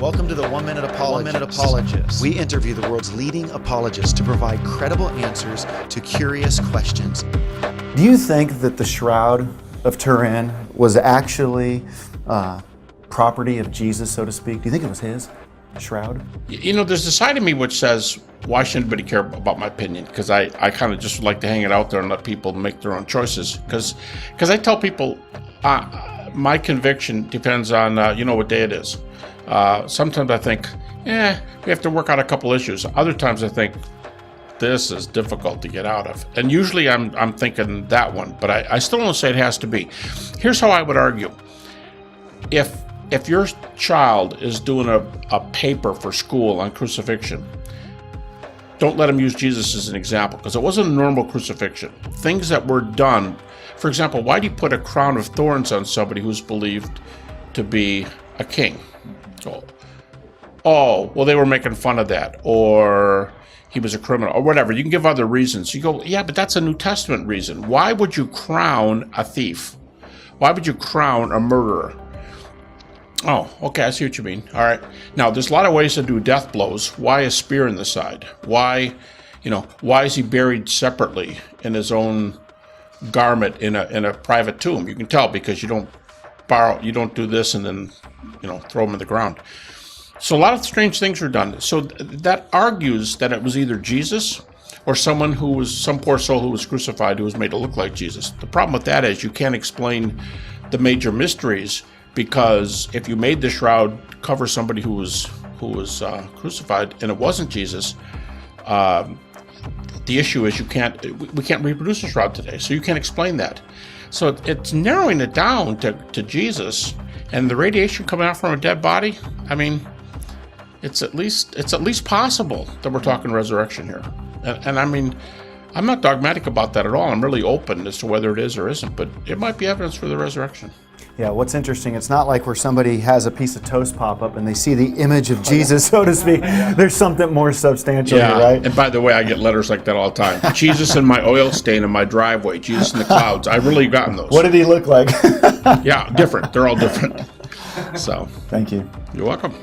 Welcome to the 1 Minute Apologist. We interview the world's leading apologists to provide credible answers to curious questions. Do you think that the Shroud of Turin was actually property of Jesus, so to speak? Do you think it was his shroud? You know, there's a side of me which says, why should anybody care about my opinion? Because I kind of just like to hang it out there and let people make their own choices. Because I tell people, my conviction depends on, what day it is. Sometimes I think, we have to work out a couple issues. Other times I think, this is difficult to get out of. And usually I'm thinking that one, but I still don't say it has to be. Here's how I would argue. If your child is doing a paper for school on crucifixion, don't let them use Jesus as an example, because it wasn't a normal crucifixion. Things that were done, for example, why do you put a crown of thorns on somebody who's believed to be a king? Oh, well, they were making fun of that, or he was a criminal, or whatever. You can give other reasons. You go, yeah, but that's a New Testament reason. Why would you crown a thief? Why would you crown a murderer? Oh, okay, I see what you mean. All right. Now, there's a lot of ways to do death blows. Why a spear in the side? Why is he buried separately in his own garment in a private tomb? You can tell because you don't do this and then, throw him in the ground. So a lot of strange things were done. So that argues that it was either Jesus or some poor soul who was crucified who was made to look like Jesus. The problem with that is you can't explain the major mysteries, because if you made the shroud cover somebody who was crucified and it wasn't Jesus, the issue is we can't reproduce the shroud today, so you can't explain that. So it's narrowing it down to Jesus, and the radiation coming out from a dead body. I mean, it's at least possible that we're talking resurrection here, and I mean, I'm not dogmatic about that at all. I'm really open as to whether it is or isn't, but it might be evidence for the resurrection. Yeah, what's interesting, it's not like where somebody has a piece of toast pop up and they see the image of Jesus, so to speak. There's something more substantial here, right? And by the way, I get letters like that all the time. Jesus in my oil stain in my driveway. Jesus in the clouds. I've really gotten those. What did he look like? Yeah, different. They're all different. So, thank you. You're welcome.